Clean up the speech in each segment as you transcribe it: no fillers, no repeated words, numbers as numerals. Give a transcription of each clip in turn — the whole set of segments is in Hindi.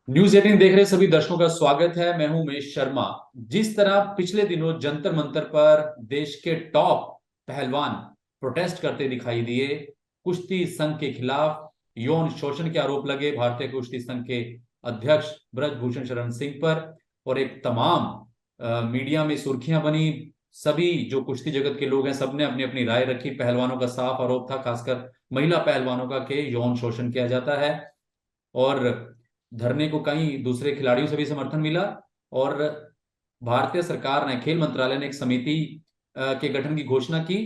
न्यूज 18 देख रहे सभी दर्शकों का स्वागत है। मैं हूं उमेश शर्मा। जिस तरह पिछले दिनों जंतर मंतर पर देश के टॉप पहलवान प्रोटेस्ट करते दिखाई दिए, कुश्ती संघ के खिलाफ यौन शोषण के आरोप लगे भारतीय कुश्ती संघ के अध्यक्ष ब्रजभूषण शरण सिंह पर, और एक तमाम मीडिया में सुर्खियां बनी। सभी जो कुश्ती जगत के लोग हैं सबने अपनी अपनी राय रखी। पहलवानों का साफ आरोप था, खासकर महिला पहलवानों का, कि यौन शोषण किया जाता है। और धरने को कई दूसरे खिलाड़ियों से भी समर्थन मिला। और भारतीय सरकार ने, खेल मंत्रालय ने एक समिति के गठन की घोषणा की।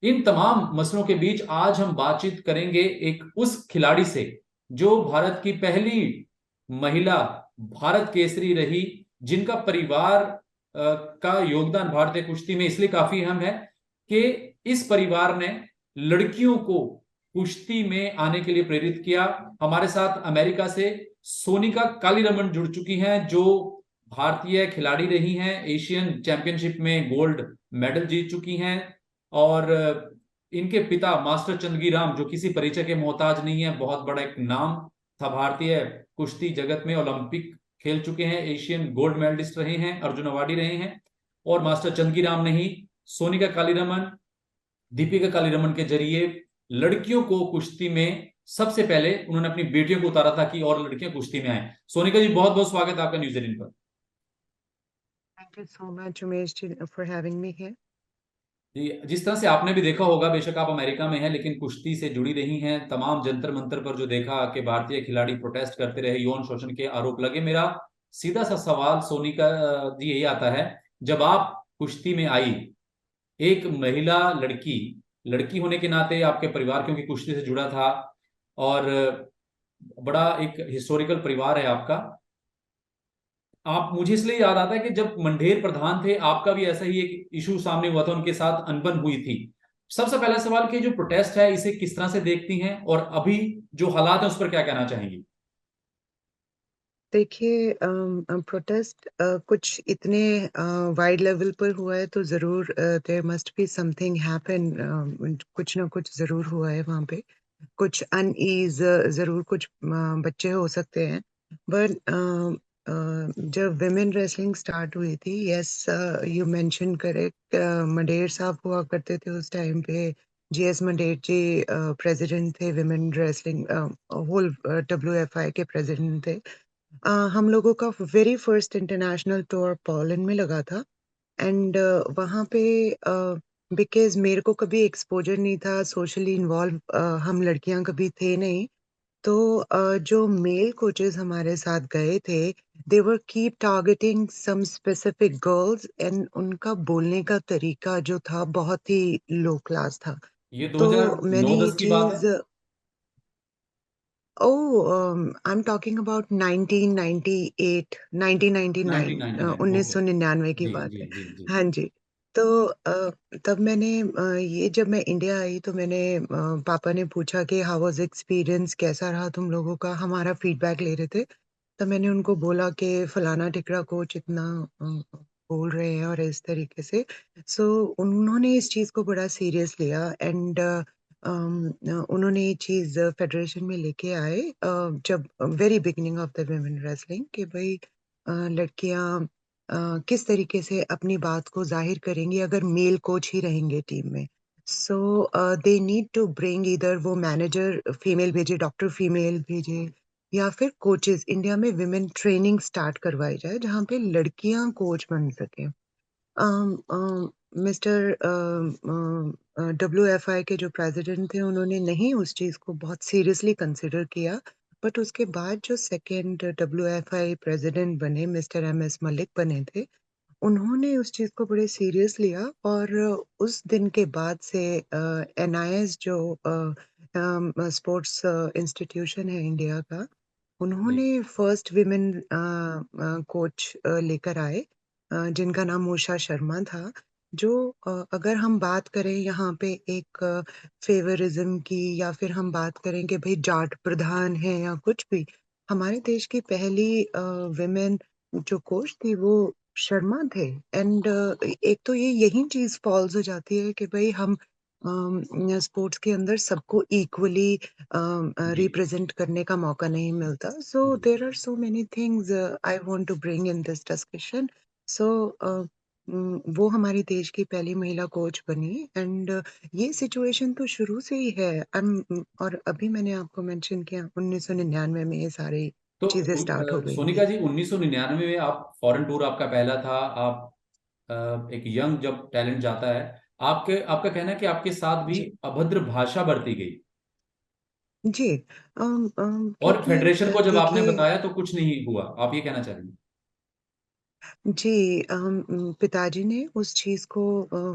इन तमाम मसलों के बीच आज हम बातचीत करेंगे एक उस खिलाड़ी से जो भारत की पहली महिला भारत केसरी रही, जिनका परिवार का योगदान भारतीय कुश्ती में इसलिए काफी अहम है कि इस परिवार ने लड़कियों को कुश्ती में आने के लिए प्रेरित किया। हमारे साथ अमेरिका से सोनिका कालीरमन जुड़ चुकी हैं, जो भारतीय खिलाड़ी रही हैं, एशियन चैंपियनशिप में गोल्ड मेडल जीत चुकी हैं। और इनके पिता मास्टर चंदगी राम, जो किसी परिचय के मोहताज नहीं है, बहुत बड़ा एक नाम था भारतीय कुश्ती जगत में, ओलंपिक खेल चुके हैं, एशियन गोल्ड मेडलिस्ट रहे हैं, अर्जुन अवार्डी रहे हैं। और मास्टर चंदगी राम ने ही सोनिका कालीरमन, दीपिका कालीरमन के जरिए लड़कियों को कुश्ती में सबसे पहले उन्होंने अपनी बेटियों को उतारा था कि और लड़कियां कुश्ती में आए। सोनिका जी, बहुत बहुत स्वागत है आपका न्यूज 18 पर। Thank you so much, Umesh, for having me here. जी, जिस तरह से आपने भी देखा होगा, बेशक आप अमेरिका में हैं लेकिन कुश्ती से जुड़ी रही हैं, तमाम जंतर मंतर पर जो देखा कि भारतीय खिलाड़ी प्रोटेस्ट करते रहे, यौन शोषण के आरोप लगे। मेरा सीधा सा सवाल सोनिका जी यही आता है, जब आप कुश्ती में आई, एक महिला लड़की, लड़की होने के नाते आपके परिवार क्योंकि कुश्ती से जुड़ा था, और बड़ा एक हिस्टोरिकल परिवार है आपका। आप, मुझे इसलिए याद आता है कि जब मंढेर प्रधान थे आपका भी ऐसा ही एक इशू सामने हुआ था, उनके साथ अनबन हुई थी। सबसे पहला सवाल कि जो प्रोटेस्ट है इसे किस तरह से देखती हैं, और अभी जो हालात है उस पर क्या कहना चाहेंगी? देखिए, प्रोटेस्ट कुछ इतने वाइड लेवल पर हुआ है तो ज़रूर there must be something happen. कुछ ना कुछ ज़रूर हुआ है वहाँ पे। कुछ अनईज़ ज़रूर कुछ बच्चे हो सकते हैं। बट जब वुमेन रेसलिंग स्टार्ट हुई थी, यस, यू मेंशन करेक्ट, मंडेर साहब हुआ करते थे उस टाइम पे। जीएस मंडेर जी प्रेसिडेंट थे, वुमेन रेसलिंग होल डब्ल्यूएफआई के प्रेसिडेंट थे। हम लोगों का very first international tour Poland में लगा था। एंड वहाँ पे बिकॉज़ मेरे को कभी एक्सपोज़र नहीं था, सोशली इन्वॉल्व हम लड़कियाँ कभी थे नहीं। तो जो मेल कोचेज़ हमारे साथ गए थे, they were keep targeting some specific girls, and उनका बोलने का तरीका जो था बहुत ही लो क्लास था। ये तो मैंने ये 2009-10 की बात है। चीज़ I'm talking about 1998, 1999, 1999, ओके। 1999 की जी बात जी है। जी जी। हाँ जी। तो तब मैंने ये जब मैं इंडिया आई तो मैंने पापा ने पूछा कि हाउ वाज़ एक्सपीरियंस, कैसा रहा तुम लोगों का? हमारा फीडबैक ले रहे थे। तब मैंने उनको बोला कि फलाना टिकरा कोच इतना बोल रहे हैं और इस तरीके से। सो उन्होंने इस चीज़ को बड़ा सीरियस लिया। एंड उन्होंने ये चीज़ फेडरेशन में लेके आए जब very beginning of the women wrestling कि भई लड़कियाँ किस तरीके से अपनी बात को ज़ाहिर करेंगी अगर मेल कोच ही रहेंगे टीम में। So they need to bring either वो मैनेजर फीमेल भेजे, डॉक्टर फीमेल भेजे, या फिर कोचेज़ इंडिया में वुमेन ट्रेनिंग स्टार्ट करवाई जाए जहाँ पे लड़कियाँ कोच बन सकें। मिस्टर डब्ल्यूएफआई के जो प्रेज़िडेंट थे उन्होंने नहीं उस चीज़ को बहुत सीरियसली कंसिडर किया। बट उसके बाद जो सेकंड डब्ल्यूएफआई प्रेज़िडेंट बने, मिस्टर एमएस मलिक बने थे, उन्होंने उस चीज़ को बड़े सीरियस लिया। और उस दिन के बाद से एनआईएस जो स्पोर्ट्स इंस्टीट्यूशन है इंडिया का, जी उन्होंने फर्स्ट विमेन कोच लेकर आए, जिनका नाम उषा शर्मा था। जो अगर हम बात करें यहाँ पे एक फेवरिज्म की, या फिर हम बात करें कि भई जाट प्रधान है या कुछ भी, हमारे देश की पहली विमेन जो कोच थी वो शर्मा थे। एंड एक तो ये यही चीज़ फॉल्स हो जाती है कि भई हम स्पोर्ट्स के अंदर सबको इक्वली जी रिप्रेजेंट करने का मौका नहीं मिलता। सो जी there are so many things I want to bring in this discussion. So वो हमारे देश की पहली महिला कोच बनी एंड ये सिचुएशन तो शुरू से ही है। और अभी मैंने आपको मेंशन किया 1999 में ये सारी तो चीजें स्टार्ट हो गई सोनिका थी। जी 1999 में आप फॉरेन टूर आपका पहला था। आप एक यंग जब टैलेंट जाता है, आपके आपका कहना है कि आपके साथ भी जी अभद्र भाषा बरती गई, जी और क्योंकि फेडरेशन को जब आपने देखिए बताया तो कुछ नहीं हुआ, आप ये कहना चाहेंगे? जी, पिताजी ने उस चीज़ को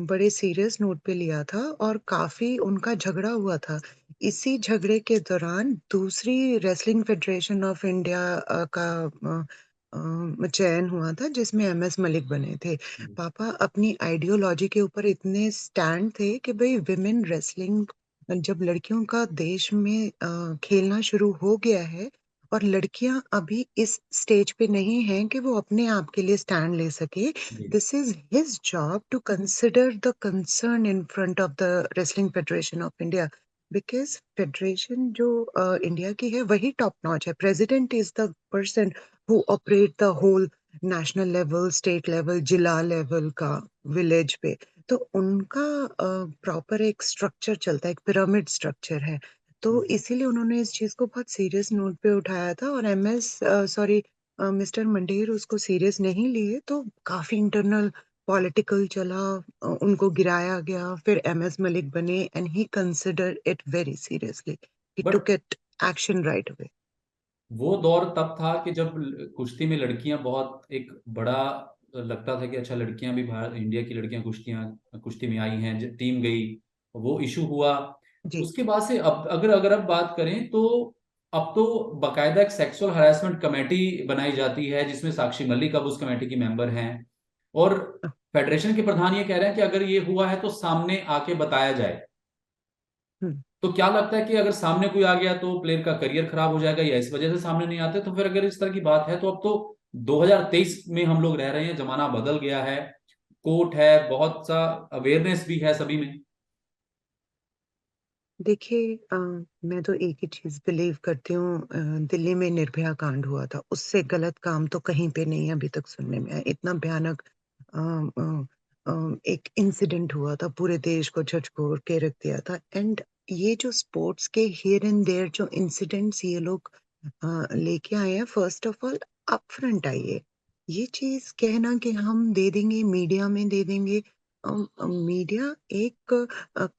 बड़े सीरियस नोट पे लिया था और काफ़ी उनका झगड़ा हुआ था। इसी झगड़े के दौरान दूसरी रेसलिंग फेडरेशन ऑफ इंडिया का चयन हुआ था जिसमें एमएस मलिक बने थे। जी पापा अपनी आइडियोलॉजी के ऊपर इतने स्टैंड थे कि भई विमेन रेसलिंग जब लड़कियों का देश में खेलना शुरू हो गया है और लड़कियां अभी इस स्टेज पे नहीं हैं कि वो अपने आप के लिए स्टैंड ले सके। जी this is his job to consider the concern in front of the wrestling federation of India, because federation जो इंडिया की है वही टॉप नॉच है। President is the person who operate the whole national level, state level, जिला लेवल का, विलेज पे। तो उनका प्रॉपर एक स्ट्रक्चर चलता है, एक पिरामिड स्ट्रक्चर है। तो इसीलिए उन्होंने इस चीज़ को बहुत सीरियस नोट पे उठाया था और मिस्टर मंडेर उसको सीरियस नहीं लिए तो काफ़ी इंटरनल पॉलिटिकल चला। उनको गिराया गया, फिर एमएस मलिक बने and he consider it very seriously. He but टूक इट एक्शन राइट अवे। वो दौर तब था कि जब कुश्ती में लड़कियां बहुत एक बड़ा लगता था कि अच्छा लड़कियां भी, भारत इंडिया की लड़कियां कुश्तियां कुश्ती में आई हैं, टीम गई, वो इशू हुआ। जी। उसके बाद से अब अगर अगर अब बात करें तो अब तो बाकायदा एक सेक्सुअल हरासमेंट कमेटी बनाई जाती है जिसमें साक्षी मलिक अब उस कमेटी की मेंबर हैं, और फेडरेशन के प्रधान ये कह रहे हैं कि अगर ये हुआ है तो सामने आके बताया जाए। हम्म। तो क्या लगता है कि अगर सामने कोई आ गया तो प्लेयर का करियर खराब हो जाएगा, या इस वजह से सामने नहीं आते? तो फिर अगर इस तरह की बात है तो अब तो 2023 में हम लोग रह रहे हैं, जमाना बदल गया है, कोर्ट है, बहुत सा अवेयरनेस भी है सभी में। देखिए मैं तो एक ही चीज़ बिलीव करती हूँ। दिल्ली में निर्भया कांड हुआ था, उससे गलत काम तो कहीं पे नहीं अभी तक सुनने में आया। इतना भयानक अ अ एक इंसिडेंट हुआ था, पूरे देश को झकझोर के रख दिया था। एंड ये जो स्पोर्ट्स के हियर एंड देयर जो इंसिडेंट्स ये लोग लेके आए हैं, फर्स्ट ऑफ ऑल अपफ्रंट आइए। ये चीज़ कहना कि हम दे देंगे, मीडिया में दे देंगे। मीडिया एक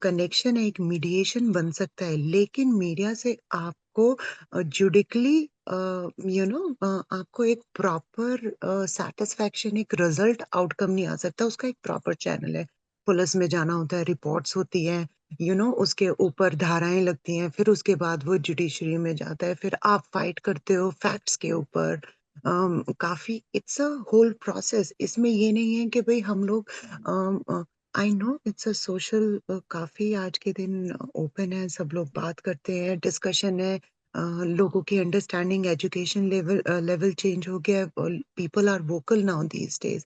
कनेक्शन है, एक मीडिएशन बन सकता है, लेकिन मीडिया से आपको जुडिकली आपको एक प्रॉपर सैटिस्फैक्शन, एक रिजल्ट आउटकम नहीं आ सकता। उसका एक प्रॉपर चैनल है। पुलिस में जाना होता है, रिपोर्ट्स होती हैं, उसके ऊपर धाराएँ लगती हैं, फिर उसके बाद वो जुडिशरी में जाता है, फिर आप फाइट करते हो फैक्ट्स के ऊपर। काफ़ी इट्स अ होल प्रोसेस। इसमें ये नहीं है कि भई हम लोग I know it's a social काफ़ी आज के दिन ओपन है, सब लोग बात करते हैं, डिस्कशन है। लोगों की अंडरस्टैंडिंग, एजुकेशन लेवल चेंज हो गया है। People are vocal now these days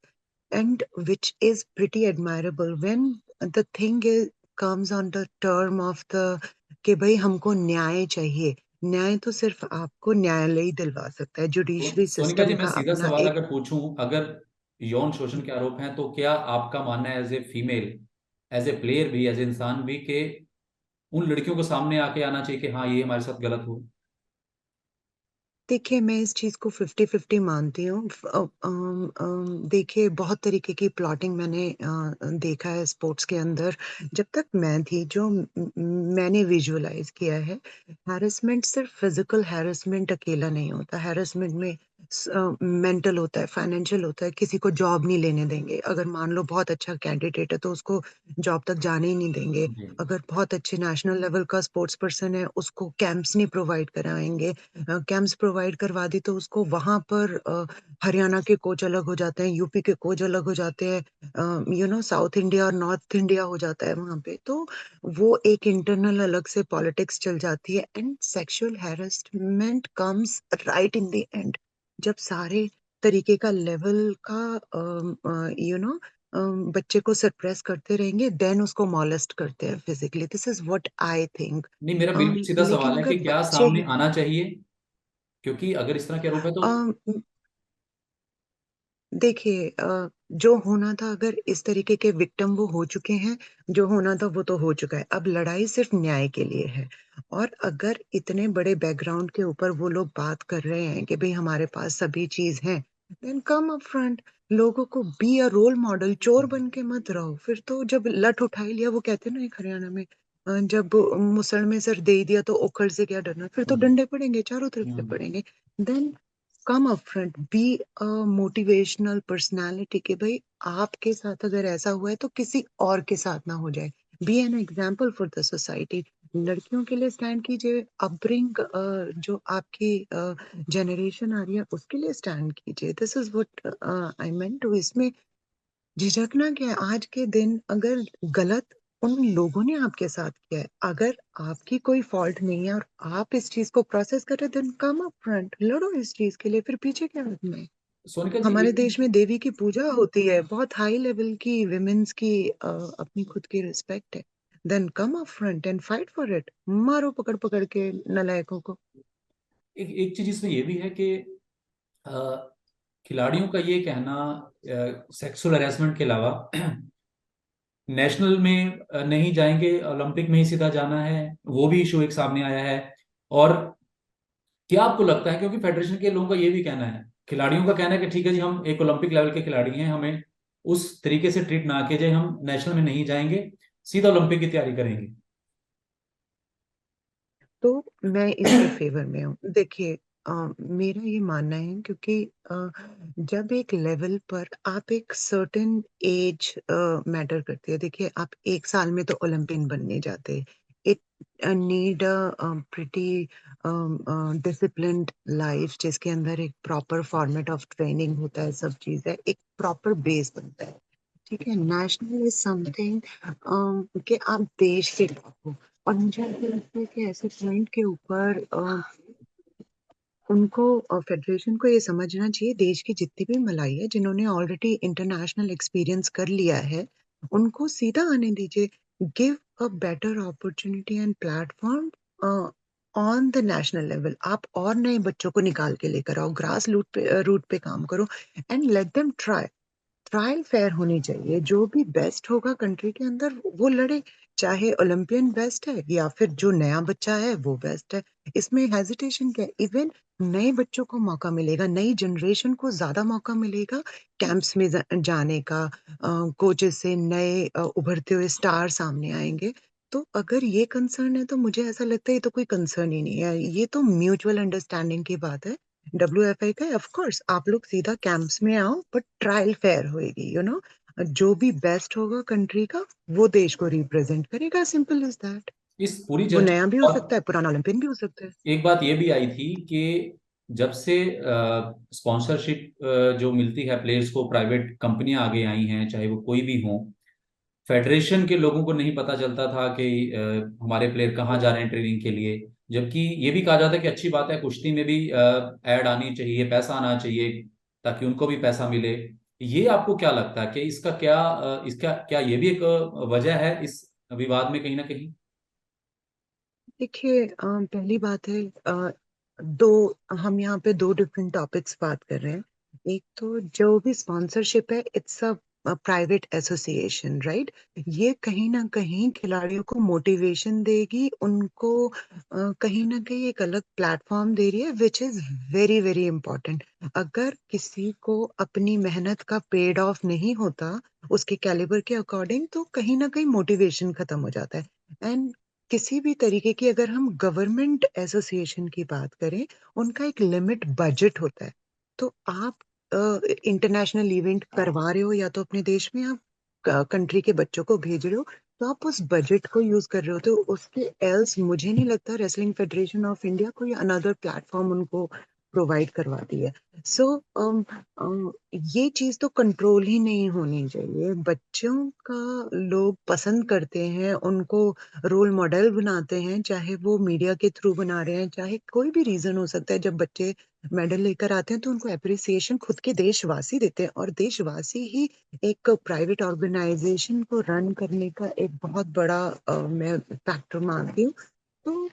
and which is pretty admirable when the thing comes on the term of the कि भई हमको न्याय चाहिए। न्याय तो सिर्फ़ आपको न्यायालय ही दिलवा सकता है, तो जुडिशरी सोनिका जी, सिस्टम मैं का सीधा अपना सवाल एक। अगर पूछूं, अगर यौन शोषण के आरोप हैं तो क्या आपका मानना है as a female, as a player भी, एज ए इंसान भी, कि उन लड़कियों को सामने आके आना चाहिए कि हाँ ये हमारे साथ गलत हो? देखिए, मैं इस चीज़ को 50-50 मानती हूँ। देखिए बहुत तरीके की प्लॉटिंग मैंने देखा है स्पोर्ट्स के अंदर। जब तक मैं थी जो मैंने विजुअलाइज़ किया है, हैरेसमेंट सिर्फ़ फ़िज़िकल हैरेसमेंट अकेला नहीं होता। हैरेसमेंट में मेंटल होता है, फाइनेंशियल होता है, किसी को जॉब नहीं लेने देंगे। अगर मान लो बहुत अच्छा कैंडिडेट है तो उसको जॉब तक जाने ही नहीं देंगे। जी अगर बहुत अच्छे नेशनल लेवल का स्पोर्ट्स पर्सन है, उसको कैंप्स नहीं प्रोवाइड कराएँगे। कैंप्स प्रोवाइड करवा दी तो उसको वहाँ पर हरियाणा के कोच अलग हो जाते हैं, यूपी के कोच अलग हो जाते हैं, साउथ इंडिया और नॉर्थ इंडिया हो जाता है वहाँ पे। तो वो एक इंटरनल अलग से पॉलिटिक्स चल जाती है and sexual harassment comes right in the end. जब सारे तरीके का लेवल का बच्चे को सप्रेस करते रहेंगे, देन उसको मॉलेस्ट करते हैं physically. This is what I think. नहीं, मेरा बिल्कुल सीधा लेकिन सवाल है अगर कि क्या बच्चे सामने हैं, आना चाहिए? क्योंकि अगर इस तरह के आरोप है तो। अम, देखिए, जो होना था, अगर इस तरीके के विक्टिम वो हो चुके हैं, जो होना था वो तो हो चुका है। अब लड़ाई सिर्फ न्याय के लिए है। और अगर इतने बड़े बैकग्राउंड के ऊपर वो लोग बात कर रहे हैं कि भाई हमारे पास सभी चीज है, देन कम अप फ्रंट। लोगों को बी अ रोल मॉडल, चोर बन के मत रहो। फिर तो जब लठ उठा ही लिया, वो कहते हैं ना एक हरियाणा में, जब मुसड़ में सर दे ही दिया तो ओखड़ से क्या डरना। फिर तो हम्म, डंडे पड़ेंगे, चारों तरफ से हम्म। पड़ेंगे। Then come upfront, be a motivational personality के भाई आपके साथ अगर ऐसा हुआ है तो किसी और के साथ ना हो जाए। Be an example for the society. लड़कियों के लिए स्टैंड कीजिए, अपब्रिंग जो आपकी जनरेशन आ रही है उसके लिए स्टैंड कीजिए। This is what I meant to. इसमें झिझकना क्या है? आज के दिन अगर गलत उन लोगों ने आपके साथ किया है, अगर आपकी कोई फॉल्ट नहीं है और आप इस चीज को प्रोसेस कर रहे हैं, देन कम अप फ्रंट, लड़ो इस चीज के लिए। फिर पीछे क्या हटना है? सोनिका जी, हमारे एक देश में देवी की पूजा होती है, बहुत हाई लेवल की विमेन्स की अपनी खुद की रिस्पेक्ट है। Then come up front and fight for it. मारो पकड़ पकड़ के नलायकों को। एक चीज इसमें यह भी है कि अ, खिलाड़ियों का ये कहना सेक्सुअल हैरेसमेंट के अलावा नेशनल में नहीं जाएंगे, ओलंपिक में ही सीधा जाना है, वो भी इशू एक सामने आया है। और क्या आपको लगता है, क्योंकि फेडरेशन के लोगों का ये भी कहना है, खिलाड़ियों का कहना है कि ठीक है जी, हम एक ओलंपिक लेवल के खिलाड़ी हैं, हमें उस तरीके से ट्रीट ना किया जाए, हम नेशनल में नहीं जाएंगे, सीधा ओलंपिक की तैयारी करेंगे। तो मैं इसके फेवर में हूँ। देखिए, मेरा ये मानना है, क्योंकि जब एक लेवल पर आप एक सर्टेन एज मैटर करती है। देखिए, आप एक साल में तो ओलंपियन बनने जाते। It need a pretty disciplined life, जिसके अंदर एक प्रॉपर फॉर्मेट ऑफ ट्रेनिंग होता है, सब चीज़ है, एक प्रॉपर बेस बनता है। ठीक है, नेशनल इज समथिंग कि आप देश के हो। और मुझे ऐसा लगता है कि ऐसे पॉइंट के ऊपर उनको फेडरेशन को ये समझना चाहिए, देश की जितनी भी मलाई है जिन्होंने ऑलरेडी इंटरनेशनल एक्सपीरियंस कर लिया है, उनको सीधा आने दीजिए। Give a better opportunity and platform on the national level. आप और नए बच्चों को निकाल के लेकर आओ, ग्रास रूट पे काम करो and let them try. Trial fair होनी चाहिए। जो भी बेस्ट होगा कंट्री के अंदर वो लड़े। चाहे ओलंपियन बेस्ट है या फिर जो नया बच्चा है वो बेस्ट है। इसमें हेजिटेशन क्या है? इवन नए बच्चों को मौका मिलेगा, नई जनरेशन को ज्यादा मौका मिलेगा कैंप्स में जाने का। कोचेस से नए उभरते हुए स्टार सामने आएंगे। तो अगर ये कंसर्न है तो मुझे ऐसा लगता है ये तो कोई कंसर्न ही नहीं है, ये तो म्यूचुअल अंडरस्टैंडिंग की बात है। WFI का ऑफ कोर्स आप लोग सीधा कैंप्स में आओ, बट ट्रायल फेयर होएगी, जो भी बेस्ट होगा कंट्री का वो देश को रिप्रेजेंट करेगा। Simple is that. इस पूरी वो चर्चा नया भी में हो और सकता है, पुराना ओलंपियन भी हो सकता है। एक बात ये भी आई थी कि जब से स्पॉन्सरशिप जो मिलती है प्लेयर्स को, प्राइवेट कंपनियां आगे आई हैं, चाहे वो कोई भी हो, फेडरेशन के लोगों को नहीं पता चलता था कि हमारे प्लेयर कहाँ जा रहे हैं ट्रेनिंग के लिए। जबकि ये भी कहा जाता है कि अच्छी बात है, कुश्ती में भी ऐड आनी चाहिए, पैसा आना चाहिए, ताकि उनको भी पैसा मिले। ये आपको क्या लगता है कि इसका क्या ये भी एक वजह है इस विवाद में कहीं ना कहीं? देखिए, पहली बात है, दो हम यहाँ पे दो डिफरेंट टॉपिक्स बात कर रहे हैं। एक तो जो भी स्पॉन्सरशिप है, it's a private association, right? ये कहीं ना कहीं खिलाड़ियों को मोटिवेशन देगी, उनको कहीं ना कहीं एक अलग प्लेटफॉर्म दे रही है, which is very very important. अगर किसी को अपनी मेहनत का पेड ऑफ नहीं होता उसके कैलिबर के अकॉर्डिंग, तो कहीं ना कहीं मोटिवेशन खत्म हो जाता है। एंड किसी भी तरीके की अगर हम गवर्नमेंट एसोसिएशन की बात करें, उनका एक लिमिट बजट होता है। तो आप इंटरनेशनल इवेंट करवा रहे हो या तो अपने देश में आप कंट्री के बच्चों को भेज रहे हो, तो आप उस बजट को यूज कर रहे हो। तो उसके एल्स मुझे नहीं लगता रेसलिंग फेडरेशन ऑफ इंडिया कोई अनदर प्लेटफॉर्म उनको प्रोवाइड करवाती है। सो ये चीज तो कंट्रोल ही नहीं होनी चाहिए। बच्चों का लोग पसंद करते हैं, उनको रोल मॉडल बनाते हैं, चाहे वो मीडिया के थ्रू बना रहे हैं, चाहे कोई भी रीजन हो सकता है। जब बच्चे मेडल लेकर आते हैं तो उनको एप्रिसिएशन खुद के देशवासी देते हैं, और देशवासी ही एक प्राइवेट ऑर्गेनाइजेशन को रन करने का एक बहुत बड़ा मैं फैक्टर मानती हूँ। तो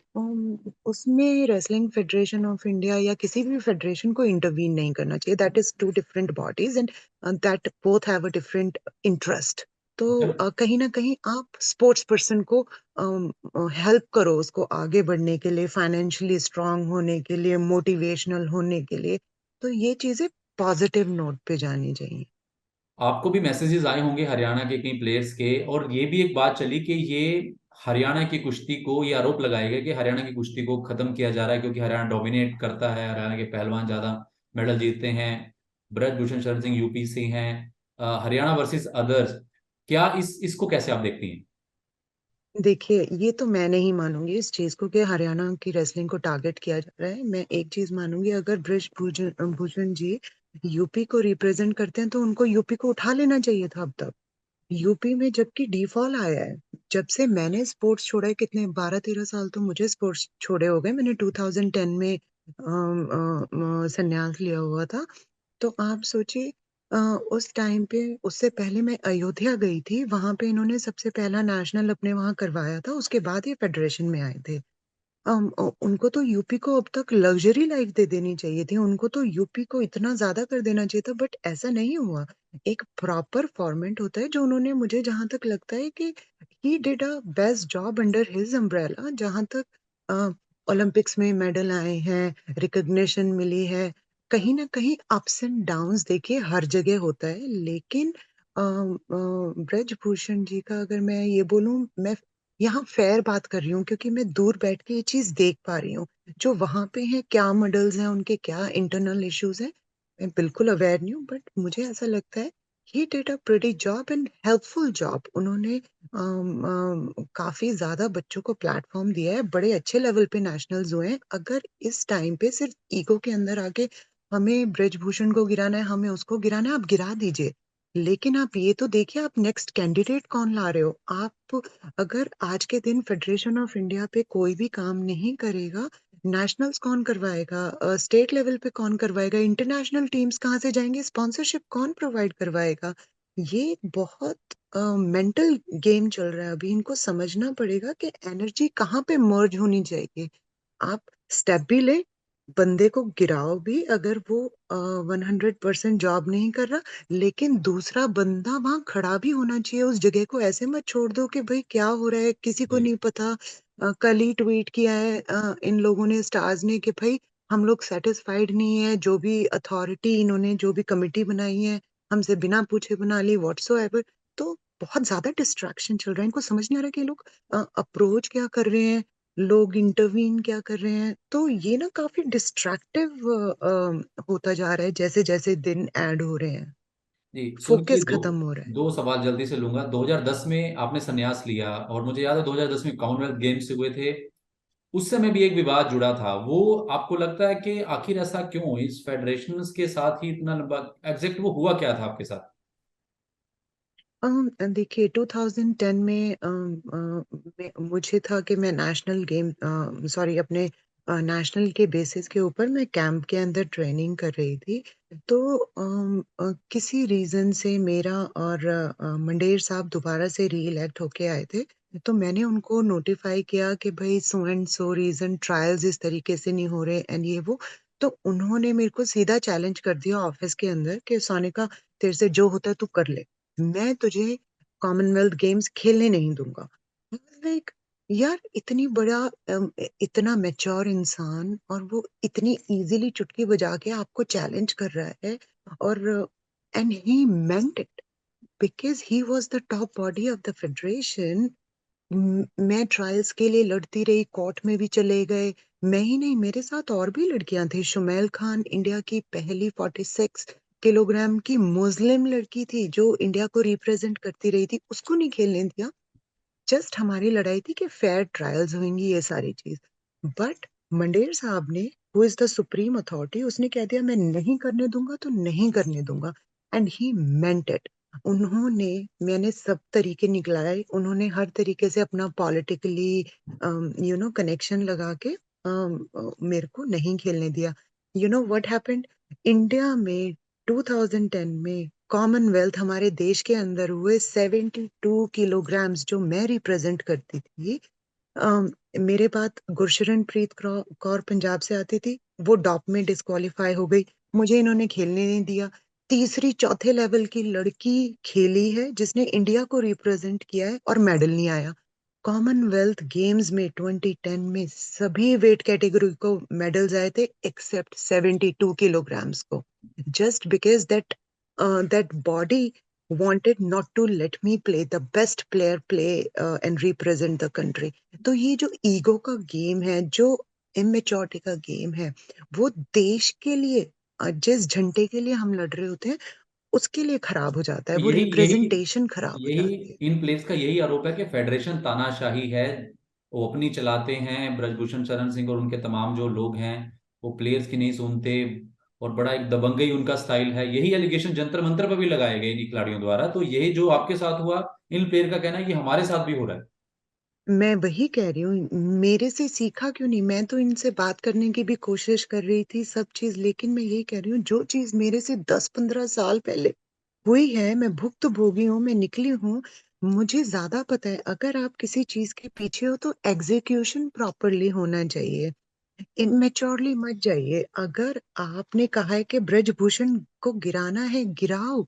उसमें रेसलिंग फेडरेशन ऑफ इंडिया या किसी भी फेडरेशन को इंटरवीन नहीं करना चाहिए। That is 2 different bodies and that both have a different interest. तो जब कहीं न कहीं आप स्पोर्ट्स पर्सन को हेल्प करो उसको आगे बढ़ने के लिए, फाइनेंशियली स्ट्रॉन्ग होने के लिए, मोटिवेशनल होने के लिए। तो ये चीज़ें पॉजिटिव नोट पे जानी चाहिए। आपको भी मैसेजेस आए होंगे हरियाणा के कई प्लेयर्स के, और ये भी एक बात चली कि ये हरियाणा की कुश्ती को, ये आरोप लगाया गया कि हरियाणा की कुश्ती को खत्म किया जा रहा है क्योंकि हरियाणा डोमिनेट करता है, हरियाणा के पहलवान ज्यादा मेडल जीतते हैं। ब्रजभूषण शरण सिंह यूपी से हैं, हरियाणा वर्सेस अदर्स। क्या इसको कैसे आप देखती हैं? देखिए, ये तो मैं नहीं मानूँगी इस चीज़ को कि हरियाणा की रेसलिंग को टारगेट किया जा रहा है। मैं एक चीज़ मानूँगी, अगर भूषण जी यूपी को रिप्रेज़ेंट करते हैं तो उनको यूपी को उठा लेना चाहिए था अब तक। यूपी में जबकि डीफॉल आया है, जब से मैंने स्पोर्ट्स छोड़ा है, कितने 12-13 साल तो मुझे स्पोर्ट्स छोड़े हो गए। मैंने 2010 में संन्यास लिया हुआ था। तो आप सोचिए, उस टाइम पे उससे पहले मैं अयोध्या गई थी, वहाँ पे इन्होंने सबसे पहला नेशनल अपने वहाँ करवाया था, उसके बाद ये फेडरेशन में आए थे। उनको तो यूपी को अब तक लग्ज़री लाइफ़ दे देनी चाहिए थी, उनको तो यूपी को इतना ज़्यादा कर देना चाहिए था, बट ऐसा नहीं हुआ। एक प्रॉपर फॉर्मेट होता है जो उन्होंने, मुझे जहाँ तक लगता है कि he did a best job under his umbrella, जहाँ तक अ, ओलंपिक्स में मेडल आए हैं, रिकॉग्निशन मिली है। कहीं न कहीं अप्स एंड डाउन्स देखिए हर जगह होता है, लेकिन ब्रजभूषण जी का अगर मैं ये बोलूँ, मैं यहाँ फ़ेयर बात कर रही हूँ क्योंकि मैं दूर बैठ के ये चीज़ देख पा रही हूँ। जो वहाँ पे हैं, क्या मॉडल्स हैं, उनके क्या इंटरनल इश्यूज़ हैं, मैं बिल्कुल अवेयर नहीं हूँ, बट मुझे ऐसा लगता है he did a pretty job and helpful job. उन्होंने काफ़ी ज़्यादा बच्चों को प्लेटफ़ॉर्म दिया है, बड़े अच्छे लेवल पे नेशनल्स हुए हैं। अगर इस टाइम पे सिर्फ़ ईगो के अंदर आके हमें ब्रजभूषण को गिराना है, हमें उसको गिराना है, आप गिरा दीजिए। लेकिन आप ये तो देखिए आप नेक्स्ट कैंडिडेट कौन ला रहे हो? आप अगर आज के दिन फेडरेशन ऑफ इंडिया पे कोई भी काम नहीं करेगा, नेशनल्स कौन करवाएगा? स्टेट लेवल पे कौन करवाएगा? इंटरनेशनल टीम्स कहाँ से जाएँगे? स्पॉन्सरशिप कौन प्रोवाइड करवाएगा? ये बहुत मेंटल गेम चल रहा है अभी, इनको समझना पड़ेगा कि एनर्जी कहाँ पे मर्ज होनी चाहिए। आप स्टेप भी लें, बंदे को गिराओ भी अगर वो 100% जॉब नहीं कर रहा, लेकिन दूसरा बंदा वहाँ खड़ा भी होना चाहिए उस जगह को। ऐसे मत छोड़ दो कि भई क्या हो रहा है, किसी को जी। नहीं पता। कल ही ट्वीट किया है इन लोगों ने, स्टार्स ने, कि भई हम लोग सैटिस्फाइड नहीं है, जो भी अथॉरिटी इन्होंने जो भी कमिटी बनाई है, हमसे बिना पूछे बना ली व्हाट्सोएवर। तो बहुत ज़्यादा डिस्ट्रैक्शन चल रहा है, इनको समझ नहीं आ रहा कि ये लोग अप्रोच क्या कर रहे हैं, लोग इंटरवीन क्या कर रहे हैं। तो ये ना काफ़ी डिस्ट्रैक्टिव होता जा रहा है जैसे-जैसे दिन ऐड हो रहे हैं। जी, सुनिए, फ़ोकस दो खत्म हो रहा है। दो सवाल जल्दी से लूंगा। 2010 में आपने संन्यास लिया और मुझे याद है 2010 में कॉमनवेल्थ गेम्स हुए थे। उस समय भी एक विवाद जुड़ा था। वो आपको लगता है कि आखिर ऐसा क्यों इस फेडरेशन के साथ ही इतना लंबा, एग्जैक्ट वो हुआ क्या था आपके साथ? देखिए 2010 में मुझे था कि मैं नेशनल गेम सॉरी अपने नेशनल के बेसिस के ऊपर मैं कैंप के अंदर ट्रेनिंग कर रही थी। तो किसी रीज़न से मेरा और मंडेर साहब दोबारा से री-इलेक्ट होके आए थे। तो मैंने उनको नोटिफ़ाई किया कि भई so and so reason trials इस तरीके से नहीं हो रहे एंड ये वो। तो उन्होंने मेरे को सीधा चैलेंज कर दिया ऑफ़िस के अंदर कि सोनिका, तेरे से जो होता है तू कर ले। मैं तुझे कॉमनवेल्थ गेम्स खेलने नहीं दूँगा। आई वाज़ लाइक, यार इतनी बड़ा इतना मैच्योर इंसान और वो इतनी ईज़िली चुटकी बजा के आपको चैलेंज कर रहा है, और and he meant it because he was the top body of the federation. मैं ट्रायल्स के लिए लड़ती रही, कोर्ट में भी चले गए। मैं ही नहीं, मेरे साथ और भी लड़कियाँ थी। शुमैल खान इंडिया की पहली 46 किलोग्राम की मुस्लिम लड़की थी, जो इंडिया को रिप्रेज़ेंट करती रही थी, उसको नहीं खेलने दिया। जस्ट हमारी लड़ाई थी कि फेयर ट्रायल्स होंगी, ये सारी चीज़। बट मंडेर साहब ने, who is the supreme authority, उसने कह दिया मैं नहीं करने दूँगा तो नहीं करने दूँगा, एंड ही मेंट इट। उन्होंने, मैंने सब तरीके निकलाए, उन्होंने हर तरीके से अपना पॉलिटिकली कनेक्शन लगा के मेरे को नहीं खेलने दिया। You know what happened, India में 2010 में कॉमनवेल्थ हमारे देश के अंदर हुए 72 किलोग्राम्स जो मैं रिप्रेजेंट करती थी। अम, मेरे बाद गुरशरण कौर पंजाब से आती थी, वो डॉप में डिस्क्वालीफाई हो गई, मुझे इन्होंने खेलने नहीं दिया। तीसरी चौथे लेवल की लड़की खेली है जिसने इंडिया को रिप्रेजेंट किया है और मेडल नहीं आया। कॉमनवेल्थ गेम्स में 2010 में सभी वेट कैटेगरी को मेडल्स आए थे एक्सेप्ट 72 किलोग्राम्स को, just because that body wanted not to let me play the best player play and represent the country। तो ये जो ईगो का गेम है, जो इमेच्योरिटी का गेम है, वो देश के लिए जिस झंडे के लिए हम लड़ रहे होते हैं उसके लिए खराब हो जाता है, वो यही यही रिप्रेजेंटेशन खराब हो यही जाती है। इन प्लेयर्स का यही आरोप है कि फेडरेशन तानाशाही है। वो अपनी चलाते हैं, ब्रजभूषण शरण सिंह और उनके तमाम जो लोग हैं वो प्लेयर्स की नहीं सुनते, और बड़ा एक दबंगई उनका स्टाइल है। यही एलिगेशन जंतर मंतर पर भी लगाए गए इन खिलाड़ियों द्वारा। तो यही जो आपके साथ हुआ, इन प्लेयर का कहना है कि हमारे साथ भी हो रहा है। मैं वही कह रही हूँ, मेरे से सीखा क्यों नहीं? मैं तो इनसे बात करने की भी कोशिश कर रही थी सब चीज, लेकिन मैं यही कह रही हूँ जो चीज मेरे से 10-15 साल पहले हुई है, मैं भुक्तभोगी हूँ, मैं निकली हूँ, मुझे ज्यादा पता है। अगर आप किसी चीज के पीछे हो तो एग्जीक्यूशन प्रॉपरली होना चाहिए, इमेच्योरली मत जाइए। अगर आपने कहा है कि ब्रजभूषण को गिराना है, गिराओ,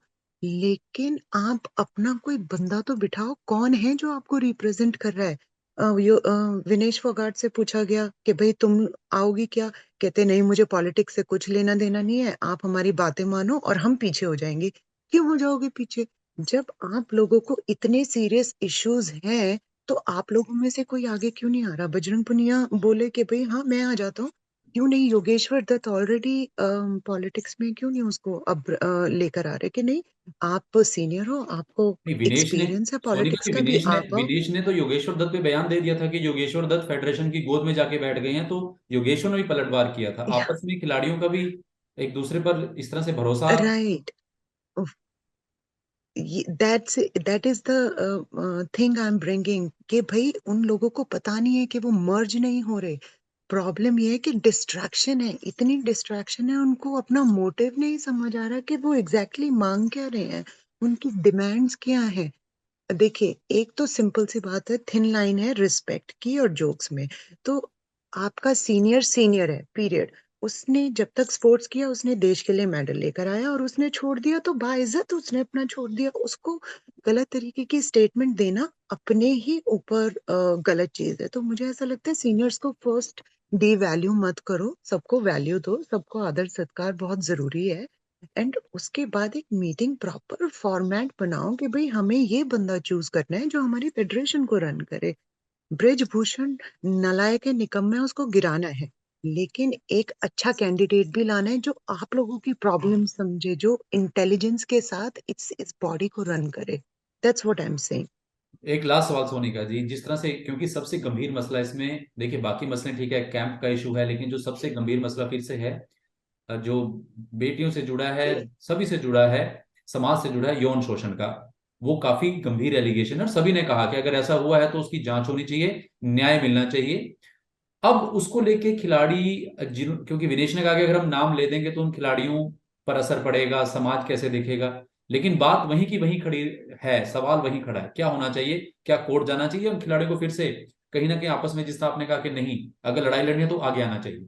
लेकिन आप अपना कोई बंदा तो बिठाओ। कौन है जो आपको रिप्रेजेंट कर रहा है? विनेश फोगाट से पूछा गया कि भाई तुम आओगी क्या? कहते नहीं, मुझे पॉलिटिक्स से कुछ लेना देना नहीं है, आप हमारी बातें मानो और हम पीछे हो जाएंगे। क्यों हो जाओगे पीछे? जब आप लोगों को इतने सीरियस इश्यूज हैं तो आप लोगों में से कोई आगे क्यों नहीं आ रहा? बजरंग पुनिया बोले कि भाई हाँ मैं आ जाता हूँ, क्यों नहीं? योगेश्वर दत्त ऑलरेडी पॉलिटिक्स में, क्यों नहीं उसको अब लेकर आ रहे कि नहीं आप सीनियर हो, आपको नहीं, विनेश ने, एक्सपीरियंस है सोनिका पॉलिटिक्स जी, का, भी विनेश ने आप आओ। विनेश ने तो योगेश्वर दत्त पे बयान दे दिया था कि योगेश्वर दत्त फेडरेशन की गोद में जाके बैठ गए हैं। तो योगेश्वर ने भी पलटवार किया था। आपस में खिलाड़ियों का भी एक दूसरे पर इस तरह से भरोसा। Right, that is the thing I am bringing, कि भाई उन लोगों को पता नहीं है कि वो मर्ज नहीं हो रहे। प्रॉब्लम ये है कि डिस्ट्रैक्शन है, इतनी डिस्ट्रैक्शन है, उनको अपना मोटिव नहीं समझ आ रहा कि वो एग्जैक्टली मांग क्या रहे हैं, उनकी डिमांड्स क्या है। देखिए, एक तो सिंपल सी बात है, थिन लाइन है रिस्पेक्ट की और जोक्स में। तो आपका सीनियर सीनियर है, पीरियड। उसने जब तक स्पोर्ट्स किया उसने देश के लिए मेडल लेकर आया, और उसने छोड़ दिया तो बाइज्जत उसने अपना छोड़ दिया। उसको गलत तरीके की स्टेटमेंट देना अपने ही ऊपर गलत चीज है। तो मुझे ऐसा लगता है सीनियर्स को फर्स्ट डी वैल्यू मत करो, सबको वैल्यू दो, सबको आदर सत्कार बहुत जरूरी है। एंड उसके बाद एक मीटिंग प्रॉपर फॉर्मेट बनाओ कि भाई हमें ये बंदा चूज करना है जो हमारी फेडरेशन को रन करे। ब्रिजभूषण नालायक है, निकम्मा है, उसको गिराना है, लेकिन एक अच्छा कैंडिडेट भी लाना है जो आप लोगों की प्रॉब्लम समझे, जो इंटेलिजेंस के साथ इस बॉडी को रन करे। That's what I am saying. एक लास्ट सवाल सोनिका जी, जिस तरह से, क्योंकि सबसे गंभीर मसला इसमें, देखिए बाकी मसले ठीक है, कैंप का इशू है, लेकिन जो सबसे गंभीर मसला फिर से है, जो बेटियों से जुड़ा है, सभी से जुड़ा है, समाज से जुड़ा है, यौन शोषण का। वो काफी गंभीर एलिगेशन है और सभी ने कहा कि अगर ऐसा हुआ है तो उसकी जांच होनी चाहिए, न्याय मिलना चाहिए। अब उसको लेके खिलाड़ी, जिन, क्योंकि विनेश ने कहा कि अगर हम नाम ले देंगे तो उन खिलाड़ियों पर असर पड़ेगा, समाज कैसे देखेगा। लेकिन बात वहीं की वहीं खड़ी है, सवाल वहीं खड़ा है, क्या होना चाहिए? क्या कोर्ट जाना चाहिए उन खिलाड़ियों को फिर से कहीं ना कहीं आपस में, जिस तरह आपने कहा कि नहीं, अगर लड़ाई लड़नी है तो आगे आना चाहिए?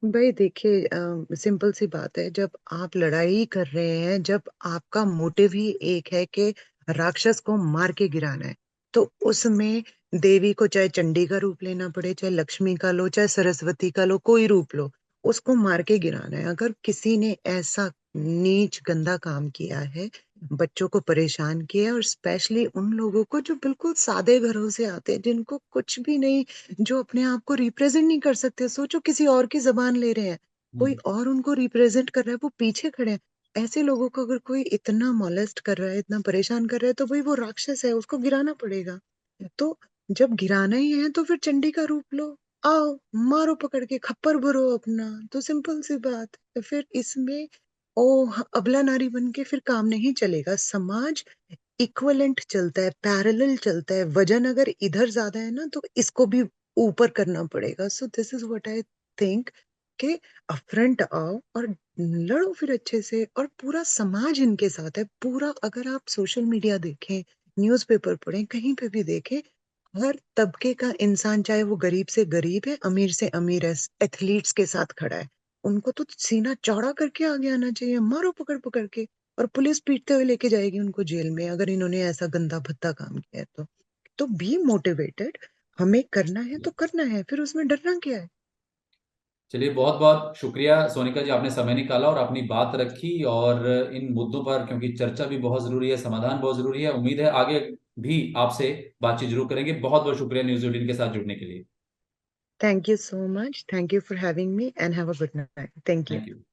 भाई देखिए, सिंपल सी बात है, जब आप लड़ाई कर रहे हैं, जब आपका मोटिव ही एक है कि राक्षस को मार के गिराना है, तो उसमें देवी को चाहे चंडी का रूप लेना पड़े, चाहे लक्ष्मी का लो, चाहे सरस्वती का लो, कोई रूप लो, उसको मार के गिराना है। अगर किसी ने ऐसा नीच गंदा काम किया है, बच्चों को परेशान किया है, और स्पेशली उन लोगों को जो बिल्कुल सादे घरों से आते हैं, जिनको कुछ भी नहीं, जो अपने आप को रिप्रेजेंट नहीं कर सकते, सोचो किसी और की जबान ले रहे हैं, कोई हम्म। और उनको रिप्रेजेंट कर रहा है, वो पीछे खड़े हैं। ऐसे लोगों को अगर कोई इतना मोलेस्ट कर रहा है, इतना परेशान कर रहा है, तो भाई वो राक्षस है, उसको गिराना पड़ेगा। तो जब गिराना ही है तो फिर चंडी का रूप लो, आओ, मारो पकड़ के, खप्पर भरो अपना। तो सिंपल सी बात है। फिर इसमें अबला नारी बन के फिर काम नहीं चलेगा। समाज इक्वलेंट चलता है, पैरेलल चलता है। वजन अगर इधर ज्यादा है ना तो इसको भी ऊपर करना पड़ेगा। So this is what I think. कि अफ्रंट आओ और लड़ो फिर अच्छे से, और पूरा समाज इनके साथ है पूरा। अगर आप सोशल मीडिया देखें, न्यूज़पेपर पढ़ें, कहीं पे भी देखें, हर तबके का इंसान, चाहे वो गरीब से गरीब है, अमीर से अमीर है, एथलीट्स के साथ खड़ा है। उनको तो सीना चौड़ा करके आगे आना चाहिए, मारो पकड़ पकड़ के, और पुलिस पीटते हुए लेके जाएगी उनको जेल में अगर इन्होंने ऐसा गंदा भद्दा काम किया है तो बी मोटिवेटेड। हमें करना है तो करना है, फिर उसमें डरना क्या है। चलिए, बहुत बहुत शुक्रिया सोनिका जी, आपने समय निकाला और अपनी बात रखी, और इन मुद्दों पर, क्योंकि चर्चा भी बहुत जरूरी है, समाधान बहुत जरूरी है। उम्मीद है आगे भी आपसे बातचीत जरूर करेंगे। बहुत बहुत शुक्रिया न्यूज 18 के साथ जुड़ने के लिए। Thank you so much, thank you for having me, and have a good night. Thank you. Thank you.